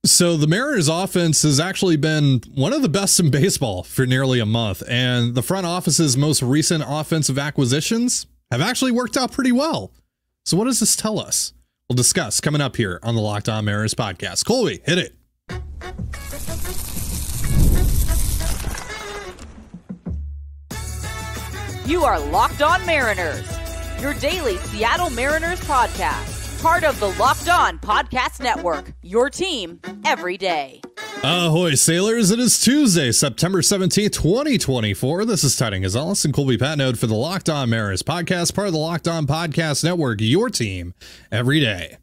So the Mariners offense has actually been one of the best in baseball for nearly a month, and the front office's most recent offensive acquisitions have actually worked out pretty well. So what does this tell us? We'll discuss coming up here on the Locked On Mariners podcast. Colby, hit it. You are Locked On Mariners, your daily Seattle Mariners podcast. Part of the Locked On Podcast Network, your team every day. Ahoy, sailors. It is Tuesday, September 17th, 2024. This is Ty Gonzalez and Colby Patnode for the Locked On Mariners podcast, part of the Locked On Podcast Network, your team every day.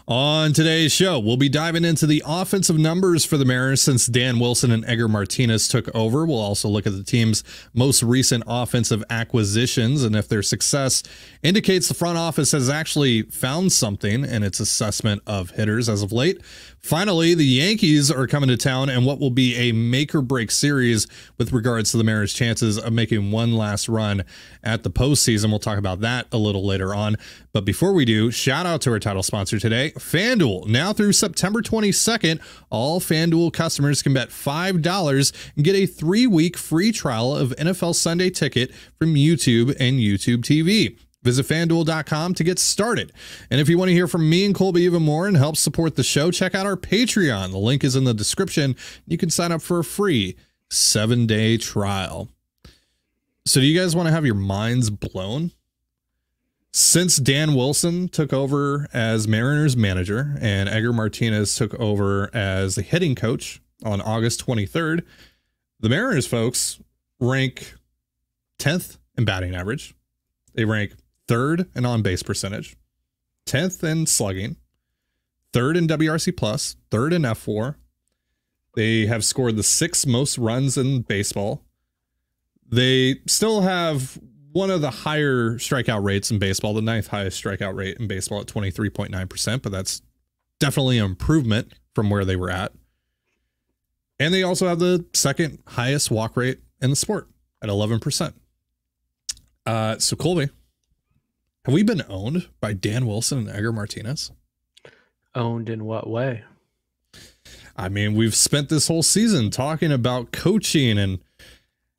On today's show, we'll be diving into the offensive numbers for the Mariners since Dan Wilson and Edgar Martinez took over. We'll also look at the team's most recent offensive acquisitions and if their success indicates the front office has actually found something in its assessment of hitters as of late. Finally, the Yankees are coming to town and what will be a make-or-break series with regards to the Mariners' chances of making one last run at the postseason. We'll talk about that a little later on. But before we do, shout out to our title sponsor today, FanDuel. Now through September 22nd, all FanDuel customers can bet $5 and get a 3-week free trial of NFL Sunday Ticket from YouTube and YouTube TV. Visit FanDuel.com to get started. And if you want to hear from me and Colby even more and help support the show, check out our Patreon. The link is in the description. You can sign up for a free 7-day trial. So do you guys want to have your minds blown? Since Dan Wilson took over as Mariners manager and Edgar Martinez took over as the hitting coach on August 23rd, the Mariners folks rank 10th in batting average. They rank 3rd in on-base percentage, 10th in slugging, 3rd in WRC+, 3rd in F4. They have scored the 6th most runs in baseball. They still have one of the higher strikeout rates in baseball, the 9th highest strikeout rate in baseball at 23.9%, but that's definitely an improvement from where they were at. And they also have the 2nd highest walk rate in the sport at 11%. So Colby, have we been owned by Dan Wilson and Edgar Martinez? Owned in what way? I mean, we've spent this whole season talking about coaching and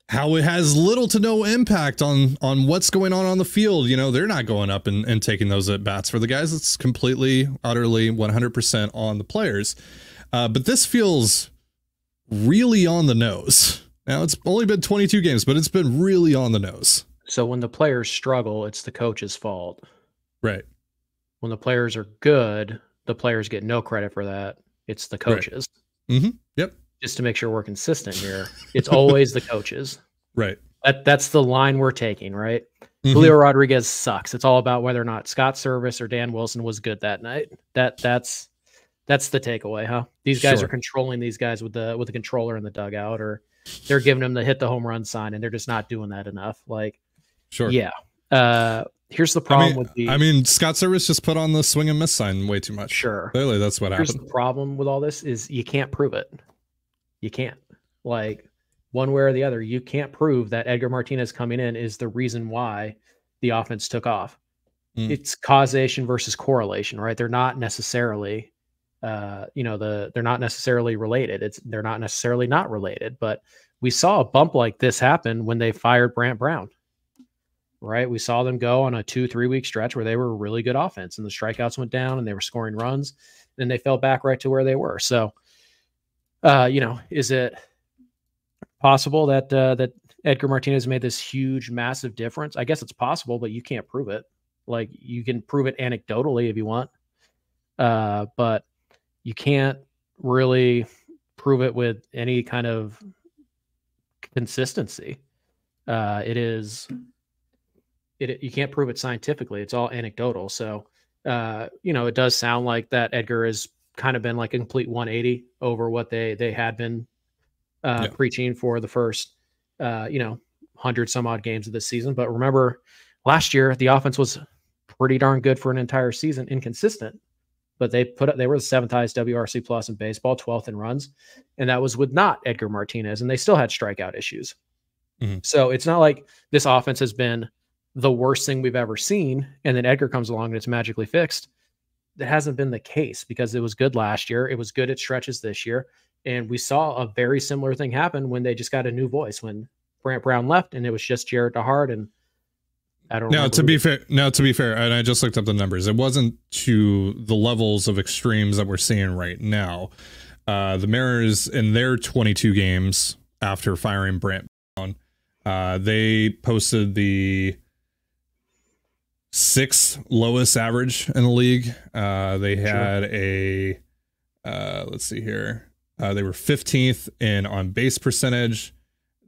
how it has little to no impact on what's going on the field. You know, they're not going up and taking those at bats for the guys. It's completely, utterly 100% on the players. But this feels really on the nose. Now, it's only been 22 games, but it's been really on the nose. So when the players struggle, it's the coach's fault. Right. When the players are good, the players get no credit for that. It's the coaches. Right. Mm-hmm. Yep. Just to make sure we're consistent here, it's always the coaches. Right. That's the line we're taking, right? Mm-hmm. Julio Rodriguez sucks. It's all about whether or not Scott Service or Dan Wilson was good that night. That's the takeaway, huh? These guys are controlling these guys with the controller in the dugout, or they're giving them the hit the home run sign, and they're just not doing that enough. Like, sure. Yeah. Here's the problem I mean, Scott Service just put on the swing and miss sign way too much. Sure. Clearly, that's what happened. Here's the problem with all this is you can't prove it. You can't. Like, one way or the other, you can't prove that Edgar Martinez coming in is the reason why the offense took off. It's causation versus correlation, right? They're not necessarily, they're not necessarily related. They're not necessarily not related, but we saw a bump like this happen when they fired Brant Brown, right? We saw them go on a 2-3 week stretch where they were a really good offense and the strikeouts went down and they were scoring runs and they fell back right to where they were. So, is it possible that that Edgar Martinez made this huge, massive difference? I guess it's possible, but you can't prove it. Like, you can prove it anecdotally if you want, but you can't really prove it with any kind of consistency. You can't prove it scientifically. It's all anecdotal. So, it does sound like that Edgar has kind of been like a complete 180 over what they had been preaching for the first, 100 some odd games of this season. But remember, last year, the offense was pretty darn good for an entire season, inconsistent. But they were the 7th highest WRC plus in baseball, 12th in runs. And that was with not Edgar Martinez. And they still had strikeout issues. Mm-hmm. So it's not like this offense has been the worst thing we've ever seen, and then Edgar comes along and it's magically fixed. hasn't been the case because it was good last year. It was good at stretches this year. And we saw a very similar thing happen when they just got a new voice, when Brant Brown left and it was just Jared DeHart. And I don't know. Now, to be fair, and I just looked up the numbers. It wasn't to the levels of extremes that we're seeing right now. The Mariners in their 22 games after firing Brant Brown, they posted the 6th lowest average in the league. They had a let's see here. They were 15th in on base percentage.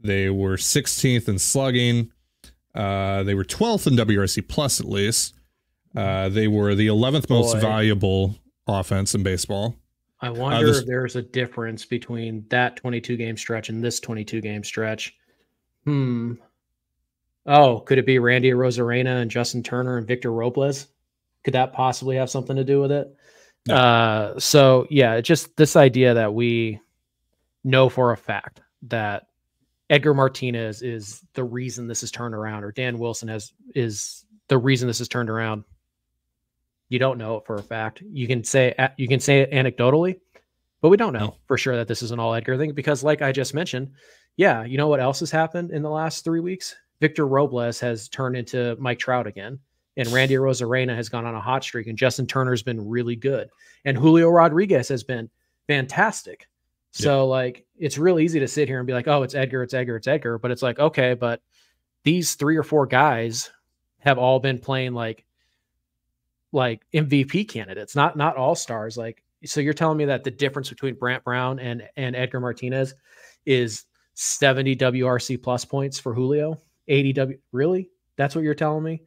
They were 16th in slugging. They were 12th in WRC plus, at least. They were the 11th most valuable offense in baseball. I wonder if there's a difference between that 22 game stretch and this 22 game stretch. Oh, could it be Randy Arozarena and Justin Turner and Victor Robles? Could that possibly have something to do with it? No. So yeah, just this idea that we know for a fact that Edgar Martinez is the reason this is turned around, or Dan Wilson is the reason this is turned around. You don't know it for a fact. You can say it anecdotally, but we don't know for sure that this is an all Edgar thing, because like I just mentioned, yeah, you know what else has happened in the last 3 weeks? Victor Robles has turned into Mike Trout again, and Randy Arozarena has gone on a hot streak, and Justin Turner's been really good, and Julio Rodriguez has been fantastic. So like, it's real easy to sit here and be like, oh, it's Edgar, it's Edgar, it's Edgar. But it's like, okay, but these 3 or 4 guys have all been playing like MVP candidates, not all stars. Like, so you're telling me that the difference between Brant Brown and Edgar Martinez is 70 WRC plus points for Julio, 80 W. Really? That's what you're telling me?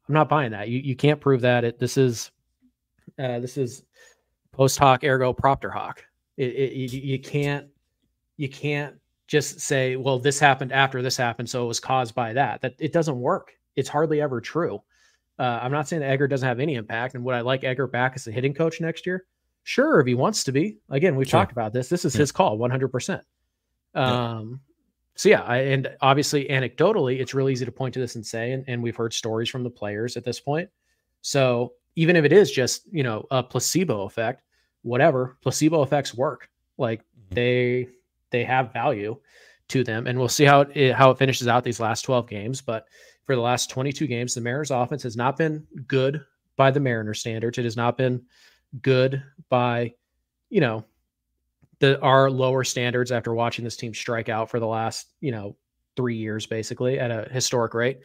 I'm not buying that. You can't prove that. This is post hoc ergo propter hoc. You can't just say, well, this happened after this happened, so it was caused by that. That it doesn't work. It's hardly ever true. I'm not saying that Edgar doesn't have any impact. And would I like Edgar back as a hitting coach next year? Sure, if he wants to be. Again, we've talked about this. This is his call, 100%. So yeah, and obviously anecdotally, it's really easy to point to this and say, and we've heard stories from the players at this point. So even if it is just, a placebo effect, whatever, placebo effects work. Like they have value to them, and we'll see how it finishes out these last 12 games. But for the last 22 games, the Mariners offense has not been good by the standards. It has not been good by, our lower standards after watching this team strike out for the last, 3 years, basically at a historic rate.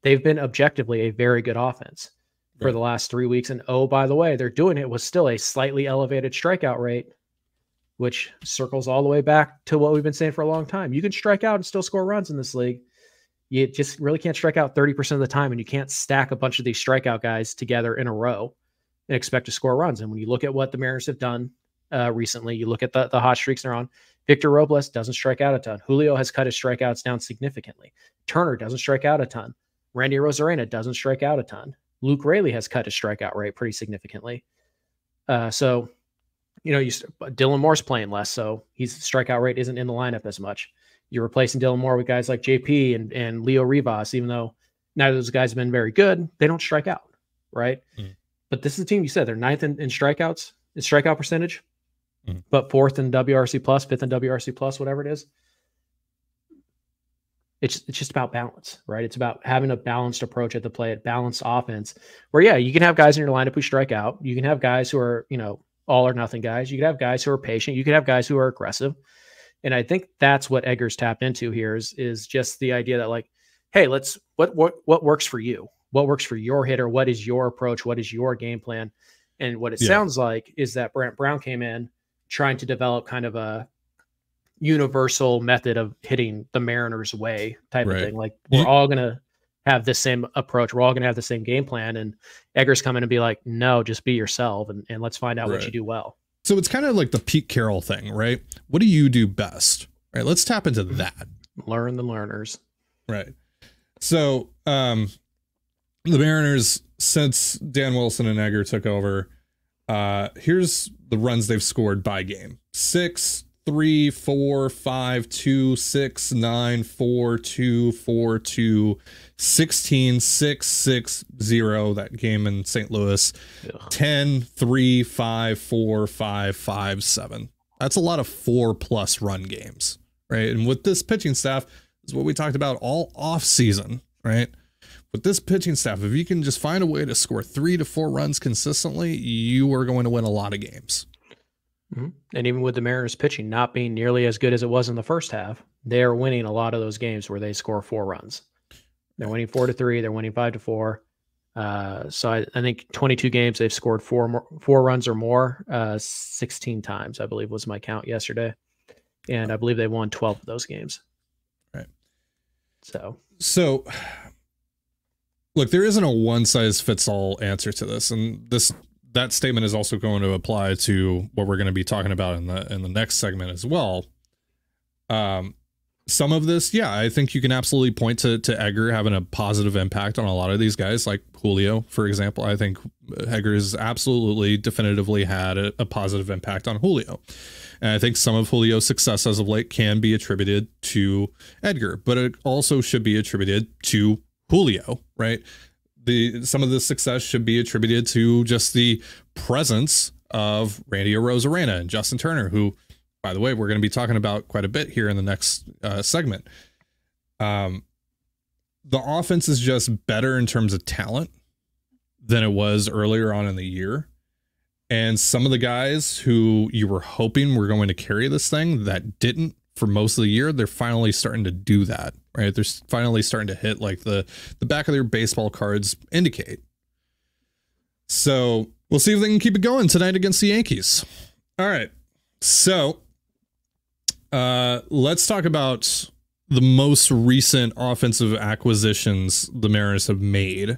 They've been objectively a very good offense for the last 3 weeks. And oh, by the way, they're doing it with still a slightly elevated strikeout rate, which circles all the way back to what we've been saying for a long time. You can strike out and still score runs in this league. You just really can't strike out 30% of the time, and you can't stack a bunch of these strikeout guys together in a row and expect to score runs. And when you look at what the Mariners have done recently, you look at the hot streaks they're on. Victor Robles doesn't strike out a ton. Julio has cut his strikeouts down significantly. Turner doesn't strike out a ton. Randy Arozarena doesn't strike out a ton. Luke Raley has cut his strikeout rate pretty significantly. So, Dylan Moore's playing less, so his strikeout rate isn't in the lineup as much. You're replacing Dylan Moore with guys like JP and Leo Rivas, even though neither of those guys have been very good, they don't strike out, right? But this is a team, you said, they're 9th in strikeouts, in strikeout percentage, but 4th in WRC plus, 5th in WRC plus, whatever it is. It's just about balance, right? It's about having a balanced approach at the plate, a balanced offense where, yeah, you can have guys in your lineup who strike out. You can have guys who are, all or nothing guys. You can have guys who are patient. You can have guys who are aggressive. And I think that's what Edgar's tapped into here is just the idea that, like, hey, what works for you? What works for your hitter? What is your approach? What is your game plan? And what it sounds like is that Brant Brown came in trying to develop kind of a universal method of hitting the Mariners way type of thing. Like, we're all going to have the same approach. We're all going to have the same game plan. And Edgar's coming to be like, no, just be yourself. And let's find out what you do well. So it's kind of like the Pete Carroll thing, right? What do you do best? Right. Let's tap into that. Learn the learners. Right. So the Mariners, since Dan Wilson and Edgar took over, here's the runs they've scored by game: 6, 3, 4, 5, 2, 6, 9, 4, 2, 4, 2, 16, 6, 6, 0. That game in St. Louis. 10, 3, 5, 4, 5, 5, 7. That's a lot of 4+ run games, right? And with this pitching staff, is what we talked about all off season, right? With this pitching staff, if you can just find a way to score 3 to 4 runs consistently, you are going to win a lot of games. Mm-hmm. And even with the Mariners pitching not being nearly as good as it was in the first half, they're winning a lot of those games where they score 4 runs. They're winning 4-3. They're winning 5-4. So I think 22 games they've scored 4 runs or more 16 times, I believe was my count yesterday, and I believe they won 12 of those games. Right. So look, there isn't a one-size-fits-all answer to this, and that statement is also going to apply to what we're going to be talking about in the next segment as well. Some of this, yeah, I think you can absolutely point to Edgar having a positive impact on a lot of these guys, like Julio, for example. I think Edgar has absolutely definitively had a positive impact on Julio. And I think some of Julio's success as of late can be attributed to Edgar, but it also should be attributed to Julio, right? Some of the success should be attributed to just the presence of Randy Arozarena and Justin Turner, who, by the way, we're going to be talking about quite a bit here in the next segment. The offense is just better in terms of talent than it was earlier on in the year. And some of the guys who you were hoping were going to carry this thing that didn't for most of the year, they're finally starting to do that, right? They're finally starting to hit like the back of their baseball cards indicate. So we'll see if they can keep it going tonight against the Yankees. All right. So let's talk about the most recent offensive acquisitions the Mariners have made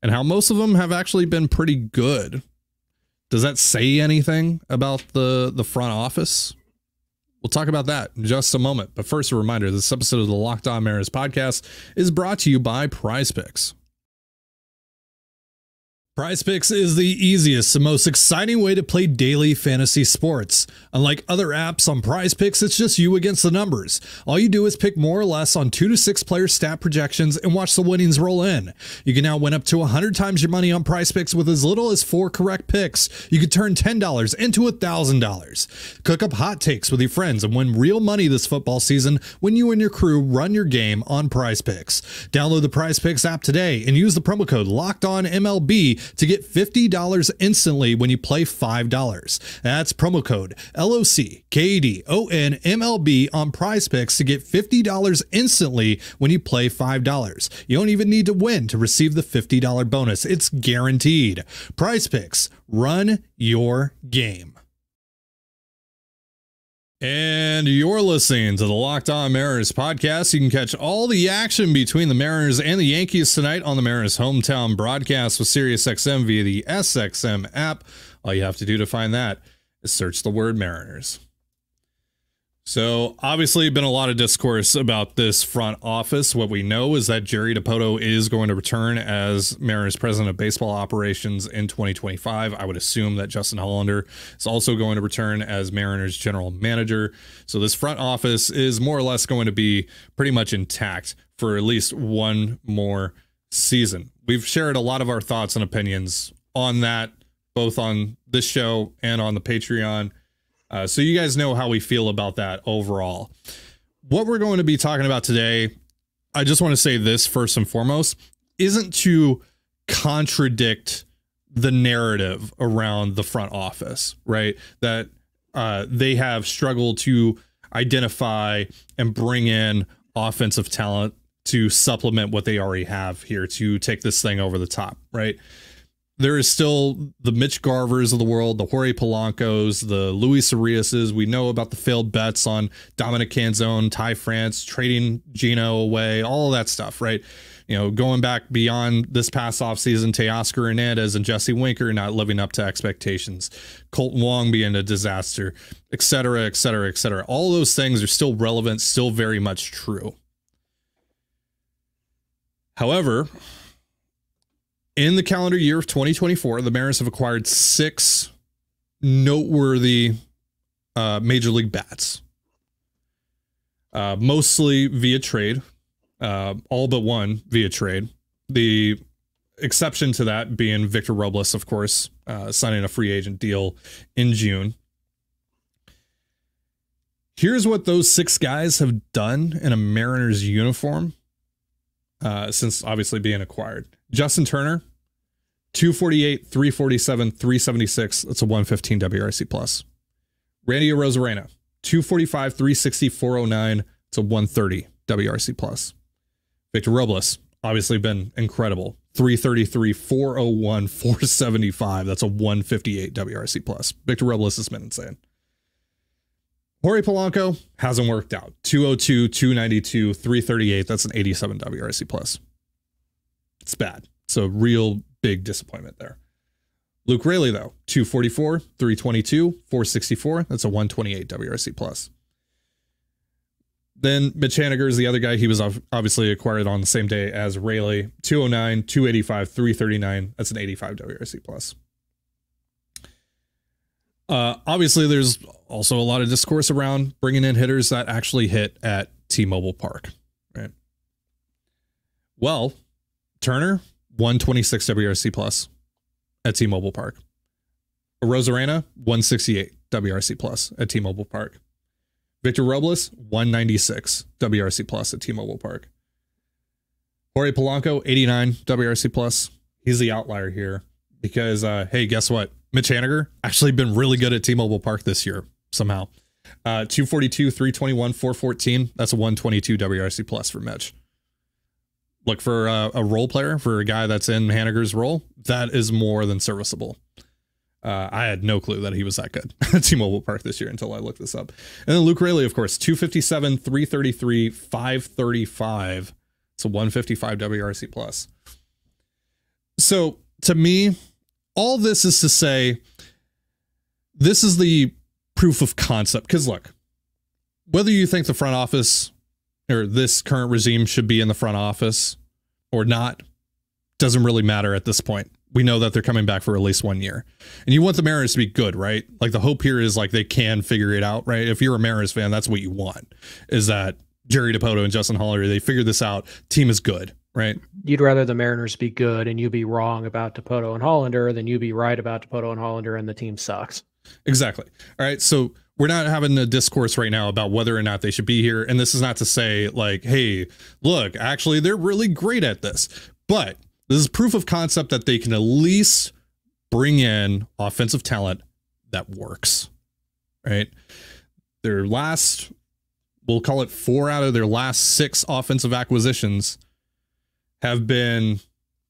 and how most of them have actually been pretty good. Does that say anything about the front office? We'll talk about that in just a moment. But first, a reminder, this episode of the Locked On Mariners podcast is brought to you by PrizePicks. PrizePicks is the easiest and most exciting way to play daily fantasy sports. Unlike other apps on PrizePicks, it's just you against the numbers. All you do is pick more or less on 2 to 6 player stat projections and watch the winnings roll in. You can now win up to 100 times your money on PrizePicks with as little as 4 correct picks. You can turn $10 into $1,000. Cook up hot takes with your friends and win real money this football season when you and your crew run your game on PrizePicks. Download the PrizePicks app today and use the promo code LOCKEDONMLB to get $50 instantly when you play $5. That's promo code LOCKEDONMLB on PrizePicks to get $50 instantly when you play $5. You don't even need to win to receive the $50 bonus. It's guaranteed. PrizePicks, run your game. And you're listening to the Locked On Mariners podcast. You can catch all the action between the Mariners and the Yankees tonight on the Mariners hometown broadcast with SiriusXM via the SXM app. All you have to do to find that is search the word Mariners. So obviously been a lot of discourse about this front office. What we know is that Jerry Dipoto is going to return as Mariners president of baseball operations in 2025. I would assume that Justin Hollander is also going to return as Mariners general manager. So this front office is more or less going to be pretty much intact for at least one more season. We've shared a lot of our thoughts and opinions on that, both on this show and on the Patreon. So you guys know how we feel about that overall. What we're going to be talking about today, I just want to say this first and foremost, isn't to contradict the narrative around the front office, right? That they have struggled to identify and bring in offensive talent to supplement what they already have here to take this thing over the top, right? There is still the Mitch Garvers of the world, the Jorge Polancos, the Luis Ariases. We know about the failed bets on Dominic Canzone, Ty France, trading Gino away, all of that stuff, right? You know, going back beyond this past offseason, Teoscar Hernandez and Jesse Winker not living up to expectations, Colton Wong being a disaster, et cetera, et cetera, et cetera. All those things are still relevant, still very much true. However, in the calendar year of 2024, the Mariners have acquired 6 noteworthy major league bats, mostly via trade, all but one via trade. The exception to that being Victor Robles, of course, signing a free agent deal in June. Here's what those 6 guys have done in a Mariners uniform since obviously being acquired. Justin Turner, 248, 347, 376. That's a 115 WRC plus. Randy Arozarena, 245, 360, 409. It's a 130 WRC plus. Victor Robles, obviously been incredible. 333, 401, 475. That's a 158 WRC plus. Victor Robles has been insane. Jorge Polanco hasn't worked out. 202, 292, 338. That's an 87 WRC plus. It's bad. It's a real big disappointment there. Luke Raley, though, 244, 322, 464. That's a 128 WRC plus. Then Mitch Haniger is the other guy. He was obviously acquired on the same day as Raley. 209, 285, 339. That's an 85 WRC plus. Obviously, there's also a lot of discourse around bringing in hitters that actually hit at T-Mobile Park. Right. Well, Turner, 126 WRC plus at T-Mobile Park. Arozarena, 168 WRC plus at T-Mobile Park. Victor Robles, 196 WRC plus at T-Mobile Park. Jorge Polanco, 89 WRC plus. He's the outlier here because, hey, guess what? Mitch Haniger actually been really good at T-Mobile Park this year somehow. 242, 321, 414. That's a 122 WRC plus for Mitch. Look for a role player, for a guy that's in Haniger's role. That is more than serviceable. I had no clue that he was that good at T-Mobile Park this year until I looked this up. And then Luke Raley, of course, 257, 333, 535. It's a 155 WRC plus. So to me, all this is to say, this is the proof of concept. Because look, whether you think the front office or this current regime should be in the front office or not, doesn't really matter at this point. We know that they're coming back for at least 1 year. And you want the Mariners to be good, right? Like the hope here is like they can figure it out, right? If you're a Mariners fan, that's what you want, is that Jerry DiPoto and Justin Hollander, they figured this out. Team is good, right? You'd rather the Mariners be good and you be wrong about DiPoto and Hollander than you be right about DiPoto and Hollander and the team sucks. Exactly. All right. So we're not having a discourse right now about whether or not they should be here. And this is not to say like, hey, look, actually, they're really great at this. But this is proof of concept that they can at least bring in offensive talent that works, right? Their last, we'll call it 4 out of their last 6 offensive acquisitions have been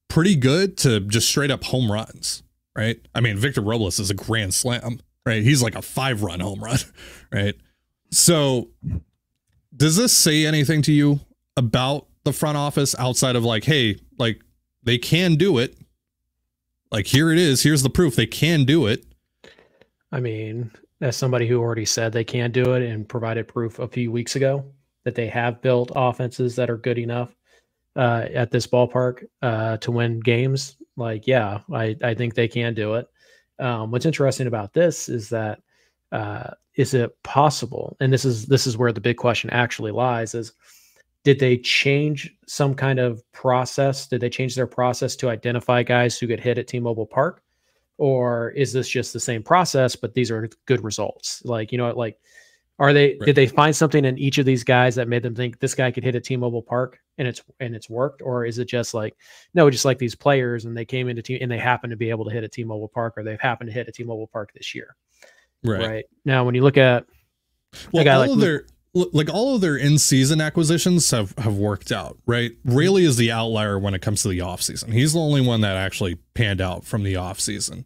pretty good to just straight up home runs, right? I mean, Victor Robles is a grand slam, right? He's like a 5-run home run, right? So does this say anything to you about the front office outside of like, hey, like, they can do it. Like, here it is. Here's the proof. They can do it. I mean, as somebody who already said they can do it and provided proof a few weeks ago that they have built offenses that are good enough at this ballpark to win games. Like, yeah, I think they can do it. What's interesting about this is that is it possible? And this is where the big question actually lies is, did they change some kind of process? Did they change their process to identify guys who get hit at T-Mobile Park? Or is this just the same process, but these are good results? Like, you know, like, are they, did they find something in each of these guys that made them think this guy could hit at T-Mobile Park and it's worked? Or is it just like, no, just like these players and they came into team and they happen to be able to hit at T-Mobile Park, or they've happened to hit at T-Mobile Park this year. Right. Now, when you look at a guy like all of their in-season acquisitions have worked out, right? Raley is the outlier when it comes to the offseason. He's the only one that actually panned out from the offseason.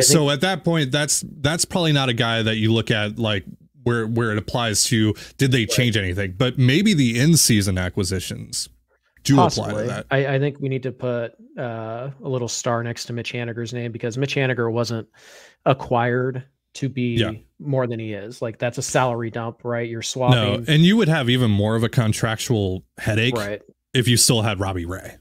So at that point, that's probably not a guy that you look at like where it applies to, did they change anything? But maybe the in-season acquisitions do apply to that. I think we need to put a little star next to Mitch Haniger's name, because Mitch Haniger wasn't acquired to be more than he is. Like, that's a salary dump, right? You're swapping. No, and you would have even more of a contractual headache right. if you still had Robbie Ray.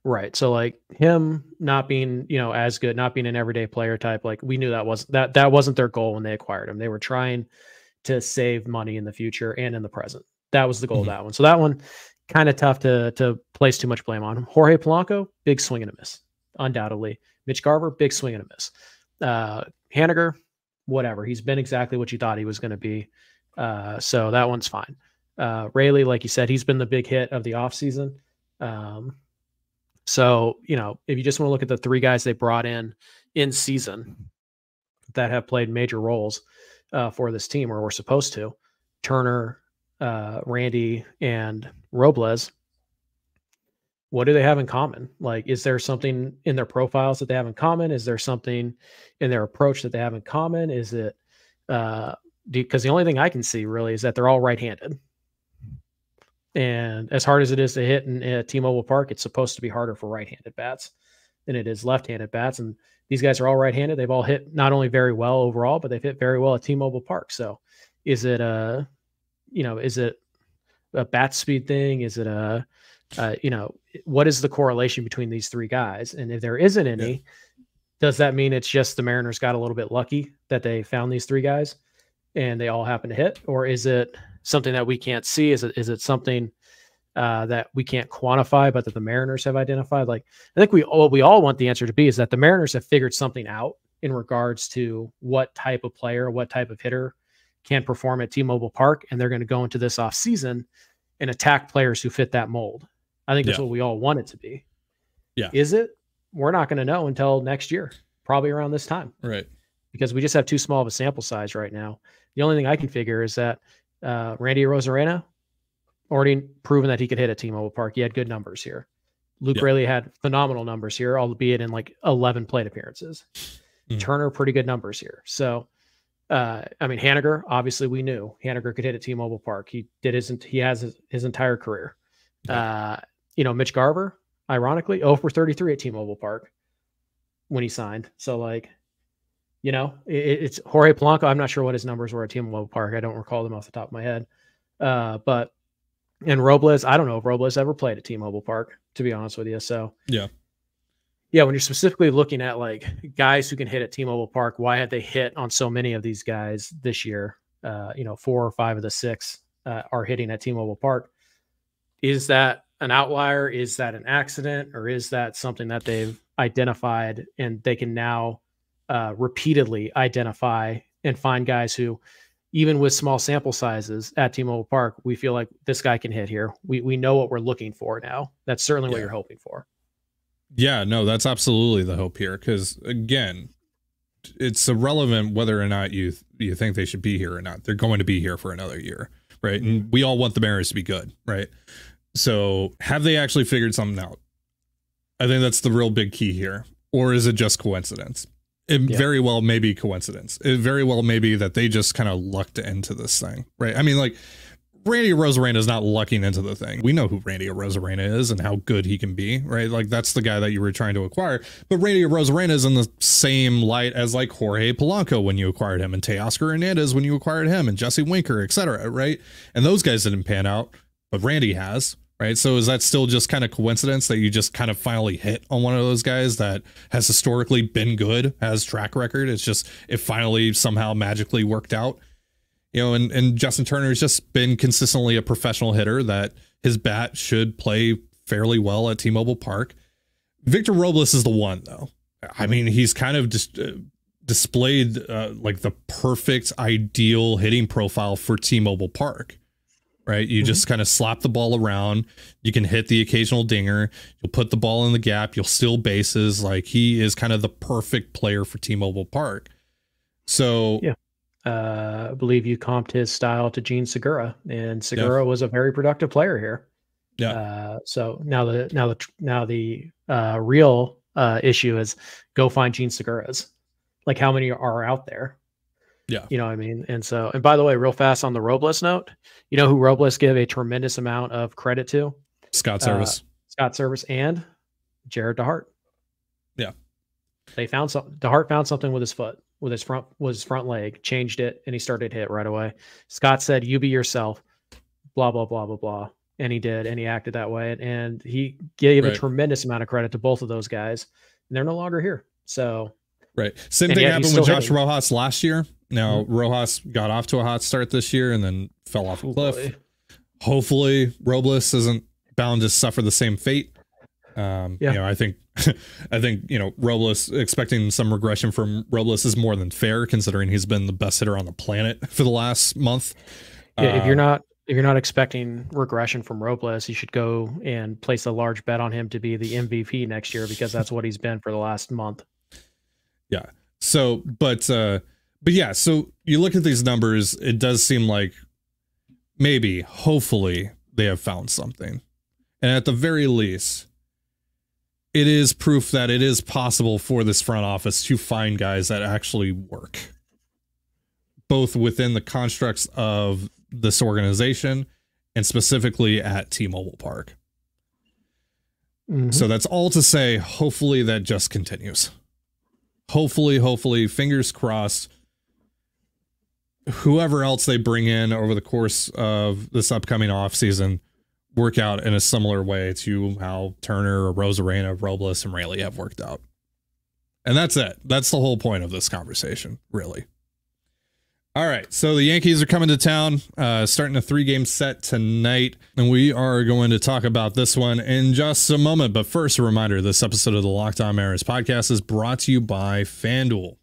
Right. So like him not being, as good, not being an everyday player type, like we knew that wasn't their goal when they acquired him. They were trying to save money in the future and in the present. That was the goal of that one. So that one kind of tough to place too much blame on him. Jorge Polanco, big swing and a miss, undoubtedly. Mitch Garver, big swing and a miss. Haniger, whatever. He's been exactly what you thought he was going to be. So that one's fine. Rayleigh, like you said, he's been the big hit of the offseason. So, if you just want to look at the three guys they brought in season that have played major roles for this team, or were supposed to, Turner, Randy, and Robles, what do they have in common? Like, is there something in their profiles that they have in common? Is there something in their approach that they have in common? Is it because the only thing I can see really is that they're all right-handed. And as hard as it is to hit in T-Mobile Park, it's supposed to be harder for right-handed bats than it is left-handed bats. And these guys are all right-handed. They've all hit not only very well overall, but they've hit very well at T-Mobile Park. So is it a bat speed thing? Is it what is the correlation between these three guys? And if there isn't any, does that mean it's just the Mariners got a little bit lucky that they found these three guys and they all happen to hit? Or is it something that we can't see? Is it something that we can't quantify, but that the Mariners have identified? Like, I think we all want the answer to be is that the Mariners have figured something out in regards to what type of player, what type of hitter can perform at T-Mobile Park. And they're going to go into this off season and attack players who fit that mold. I think that's what we all want it to be. Yeah. Is it? We're not going to know until next year, probably around this time. Right. Because we just have too small of a sample size right now. The only thing I can figure is that Randy Arozarena already proven that he could hit at T-Mobile Park. He had good numbers here. Luke Rayleigh had phenomenal numbers here, albeit in like 11 plate appearances. Turner, pretty good numbers here. So, Haniger, obviously we knew Haniger could hit at T-Mobile Park. He has his entire career. Mitch Garver, ironically, 0 for 33 at T-Mobile Park when he signed. So it's Jorge Polanco. I'm not sure what his numbers were at T-Mobile Park. I don't recall them off the top of my head. And Robles, I don't know if Robles ever played at T-Mobile Park, to be honest with you. So when you're specifically looking at like guys who can hit at T-Mobile Park, why have they hit on so many of these guys this year? 4 or 5 of the 6 are hitting at T-Mobile Park. Is that an outlier? Is that an accident? Or is that something that they've identified and they can now repeatedly identify and find guys who, even with small sample sizes at T-Mobile Park, we feel like this guy can hit here. We know what we're looking for now. That's certainly what you're hoping for. Yeah, no, that's absolutely the hope here. Because again, it's irrelevant whether or not you think they should be here or not. They're going to be here for another year, right? And we all want the Mariners to be good, right? So have they actually figured something out? I think that's the real big key here. Or is it just coincidence? It very well may be coincidence. It very well may be that they just kind of lucked into this thing, right? I mean, like, Randy Arozarena is not lucking into the thing. We know who Randy Arozarena is and how good he can be, right? Like, that's the guy that you were trying to acquire. But Randy Arozarena is in the same light as like Jorge Polanco when you acquired him, and Teoscar Hernandez when you acquired him, and Jesse Winker, etc., right? And those guys didn't pan out, but Randy has. Right. So is that still just kind of coincidence that you just kind of finally hit on one of those guys that has historically been good, has track record? It's just it finally somehow magically worked out, and Justin Turner has just been consistently a professional hitter that his bat should play fairly well at T-Mobile Park. Victor Robles is the one, though. I mean, he's kind of just displayed like the perfect ideal hitting profile for T-Mobile Park. Right. You just kind of slap the ball around. You can hit the occasional dinger. You'll put the ball in the gap. You'll steal bases. Like, he is kind of the perfect player for T-Mobile Park. So, I believe you comped his style to Gene Segura, and Segura was a very productive player here. So now the real issue is go find Gene Segura's. Like, how many are out there? Yeah. You know what I mean? And by the way, real fast on the Robles note, you know who Robles gave a tremendous amount of credit to? Scott Service and Jared DeHart. Yeah. They found something. DeHart found something with his foot, with his front leg, changed it, and he started to hit right away. Scott said, "You be yourself," blah, blah, blah, blah, blah. and he did, and he acted that way, and he gave a tremendous amount of credit to both of those guys, and they're no longer here. So, same thing happened with Josh Rojas last year. Now Rojas got off to a hot start this year and then fell off a cliff. Hopefully Robles isn't bound to suffer the same fate. I think Robles, expecting some regression from Robles is more than fair, considering he's been the best hitter on the planet for the last month. If you're not expecting regression from Robles, you should go and place a large bet on him to be the MVP next year, because that's what he's been for the last month. Yeah. So, but yeah, so you look at these numbers, it does seem like hopefully they have found something. And at the very least, it is proof that it is possible for this front office to find guys that actually work, both within the constructs of this organization and specifically at T-Mobile Park. So that's all to say, hopefully that just continues. Hopefully, fingers crossed, whoever else they bring in over the course of this upcoming offseason work out in a similar way to how Turner, Rosarena, Robles, and Rayleigh have worked out. And that's it. That's the whole point of this conversation, really. All right, so the Yankees are coming to town, starting a 3-game set tonight, and we are going to talk about this one in just a moment. But first, a reminder, this episode of the Locked On Mariners podcast is brought to you by FanDuel.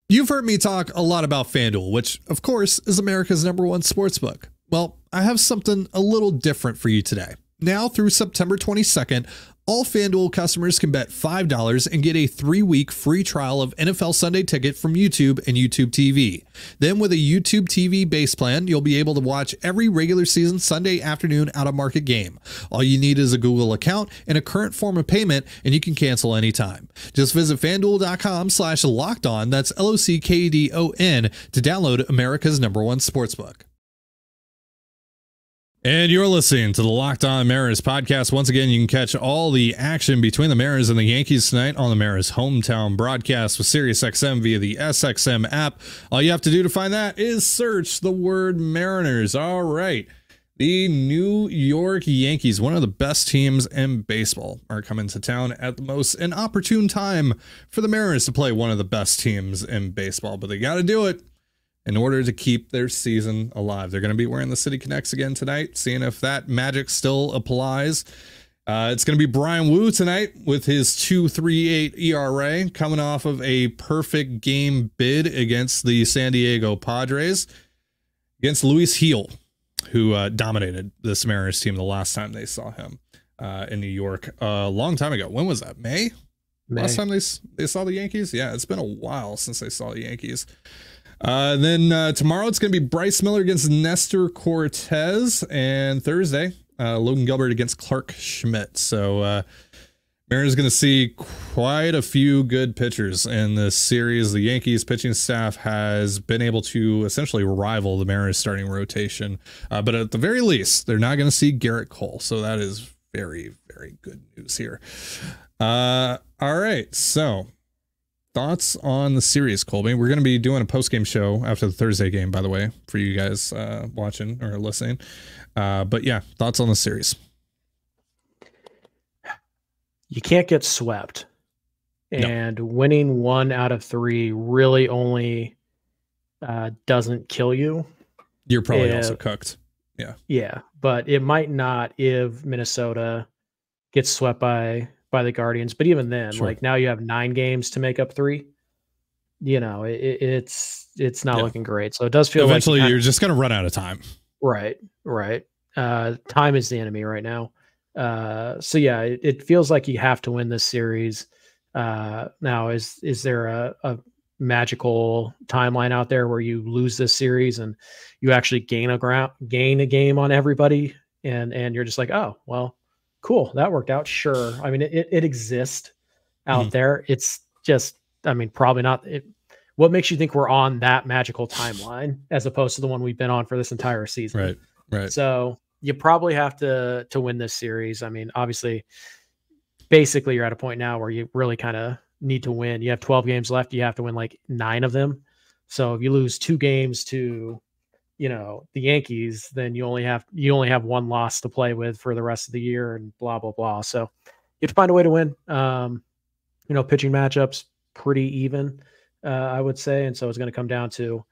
You've heard me talk a lot about FanDuel, which, of course, is America's #1 sportsbook. Well, I have something a little different for you today. Now through September 22nd, all FanDuel customers can bet $5 and get a 3-week free trial of NFL Sunday Ticket from YouTube and YouTube TV. Then with a YouTube TV base plan, you'll be able to watch every regular season Sunday afternoon out-of-market game. All you need is a Google account and a current form of payment, and you can cancel anytime. Just visit FanDuel.com/lockedon, that's LOCKDON, to download America's #1 sportsbook. And you're listening to the Locked On Mariners podcast. Once again, you can catch all the action between the Mariners and the Yankees tonight on the Mariners hometown broadcast with SiriusXM via the SXM app. All you have to do to find that is search the word Mariners. All right. The New York Yankees, one of the best teams in baseball, are coming to town at the most inopportune time for the Mariners to play one of the best teams in baseball, but they got to do it in order to keep their season alive. They're going to be wearing the City Connects again tonight, seeing if that magic still applies. It's going to be Brian Wu tonight with his 2.38 ERA, coming off of a perfect game bid against the San Diego Padres, against Luis Gil, who dominated this Mariners team the last time they saw him in New York a long time ago. When was that? May? Last time they saw the Yankees? Yeah, it's been a while since they saw the Yankees. Then tomorrow it's going to be Bryce Miller against Nestor Cortez, and Thursday Logan Gilbert against Clark Schmidt. So Mariners going to see quite a few good pitchers in this series. The Yankees pitching staff has been able to essentially rival the Mariners starting rotation, but at the very least they're not going to see Garrett Cole, so that is very, very good news here. All right, so thoughts on the series, Colby? We're going to be doing a post-game show after the Thursday game, by the way, for you guys watching or listening. But yeah, thoughts on the series. You can't get swept. And winning 1 out of 3 really only doesn't kill you. You're probably also cooked. Yeah. Yeah, but it might not if Minnesota gets swept by the Guardians, but even then, like now you have 9 games to make up 3. You know, it's not looking great. So it does feel eventually you're just going to run out of time. Right. Time is the enemy right now. So yeah, it feels like you have to win this series. Now is there a magical timeline out there where you lose this series and you actually gain a game on everybody, and you're just like, oh well, cool, that worked out. Sure. I mean, it exists out there. It's just, I mean, probably not. What makes you think we're on that magical timeline as opposed to the one we've been on for this entire season? Right. So you probably have to win this series. I mean, obviously, basically you're at a point now where you really kind of need to win. You have 12 games left. You have to win like 9 of them. So if you lose 2 games to the Yankees, then you only have one loss to play with for the rest of the year and blah, blah, blah. So you have to find a way to win. Pitching matchups pretty even, I would say. And so it's going to come down to,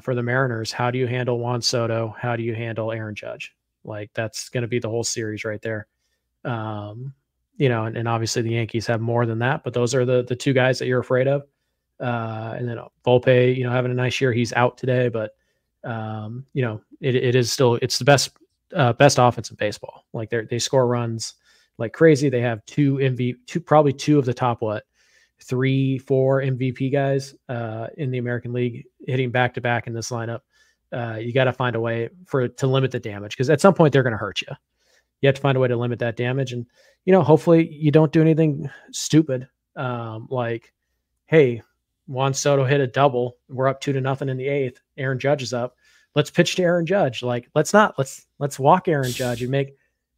for the Mariners, how do you handle Juan Soto? How do you handle Aaron Judge? Like, that's going to be the whole series right there. And obviously the Yankees have more than that, but those are the two guys that you're afraid of. And then Volpe, having a nice year, he's out today, but it is still, it's the best offense in baseball. Like they score runs like crazy. They have probably two of the top, 3-4 MVP guys, in the American League hitting back to back in this lineup. You got to find a way to limit the damage, because at some point they're going to hurt you. You have to find a way to limit that damage. And, hopefully you don't do anything stupid. Like, hey, Juan Soto hit a double. We're up 2-0 in the 8th. Aaron Judge is up. Let's pitch to Aaron Judge. Like, let's walk Aaron Judge and make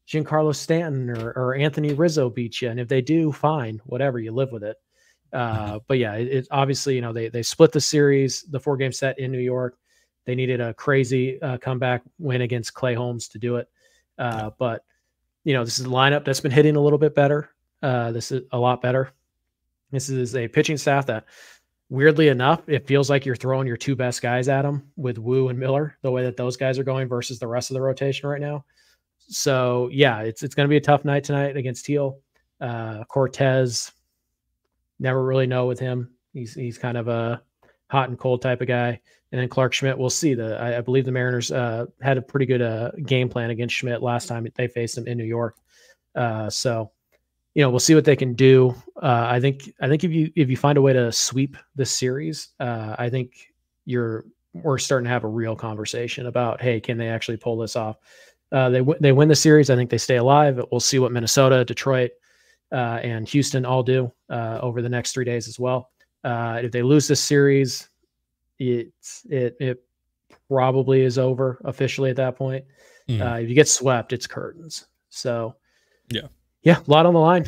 Giancarlo Stanton or Anthony Rizzo beat you. And if they do, fine, whatever, you live with it. But yeah, it's obviously, they split the series, the 4-game set in New York. They needed a crazy comeback win against Clay Holmes to do it. But this is a lineup that's been hitting a little bit better. This is a lot better. This is a pitching staff that, weirdly enough, it feels like you're throwing your two best guys at them with Wu and Miller, the way that those guys are going versus the rest of the rotation right now. So yeah, it's going to be a tough night tonight against Teal. Cortez, never really know with him. He's kind of a hot and cold type of guy. And then Clark Schmidt, we'll see. I believe the Mariners had a pretty good game plan against Schmidt last time they faced him in New York. So we'll see what they can do. I think if you find a way to sweep this series, I think we're starting to have a real conversation about, hey, can they actually pull this off? They win the series. I think they stay alive. We'll see what Minnesota, Detroit, and Houston all do over the next 3 days as well. If they lose this series, it probably is over officially at that point. If you get swept, it's curtains. So yeah, a lot on the line.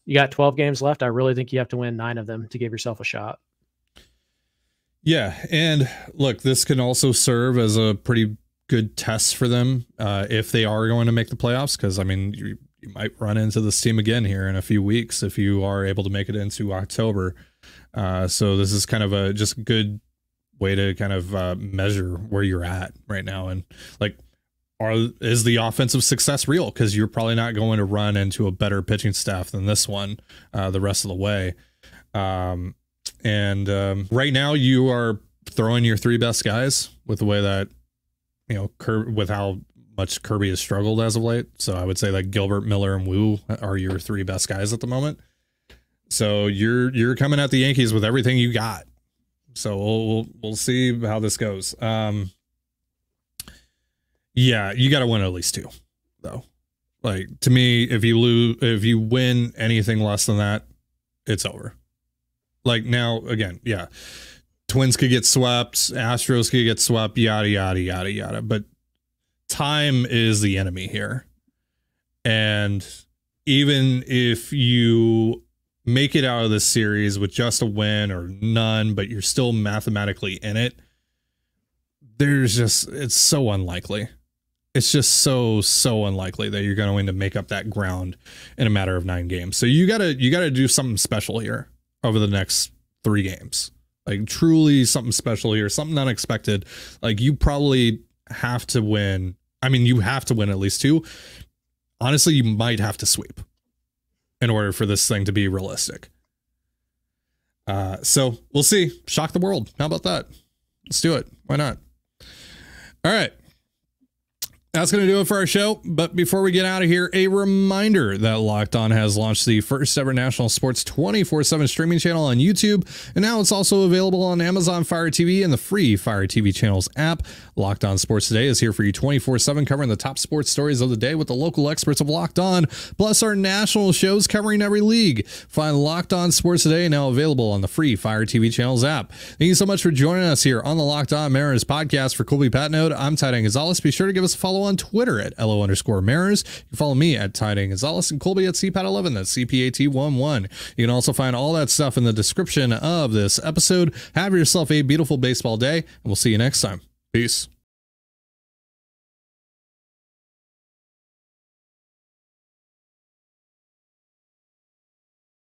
You got 12 games left. I really think you have to win 9 of them to give yourself a shot. Yeah, and look, this can also serve as a pretty good test for them if they are going to make the playoffs, because I mean, you might run into this team again here in a few weeks if you are able to make it into October. So this is kind of just a good way to kind of measure where you're at right now, and like, is the offensive success real? Because you're probably not going to run into a better pitching staff than this one the rest of the way. Right now you are throwing your 3 best guys with the way that, with how much Kirby has struggled as of late. So I would say that Gilbert, Miller, and Wu are your 3 best guys at the moment. So you're coming at the Yankees with everything you got. So we'll see how this goes. Yeah, you got to win at least 2, though. Like, to me, if you win anything less than that, it's over. Like, now, again, yeah, Twins could get swept, Astros could get swept, yada, yada, yada, yada. But time is the enemy here. And even if you make it out of this series with just a win or none, but you're still mathematically in it, it's so unlikely. It's just so unlikely that you're going to make up that ground in a matter of 9 games. So you gotta do something special here over the next 3 games. Like, truly something special here, something unexpected. Like, you probably have to win. I mean, you have to win at least 2. Honestly, you might have to sweep in order for this thing to be realistic. So we'll see. Shock the world. How about that? Let's do it. Why not? All right. That's going to do it for our show. But before we get out of here, a reminder that Locked On has launched the first ever national sports 24/7 streaming channel on YouTube. And now it's also available on Amazon Fire TV and the free Fire TV channels app. Locked On Sports Today is here for you 24/7, covering the top sports stories of the day with the local experts of Locked On, plus our national shows covering every league. Find Locked On Sports Today now available on the free Fire TV channels app. Thank you so much for joining us here on the Locked On Mariners podcast. For Colby Patnode, I'm TonaI Gonzalez. Be sure to give us a follow on Twitter at LO_Mariners. You can follow me at TonaI Gonzalez and Colby at CPAT11. That's CPAT11. You can also find all that stuff in the description of this episode. Have yourself a beautiful baseball day, and we'll see you next time Peace.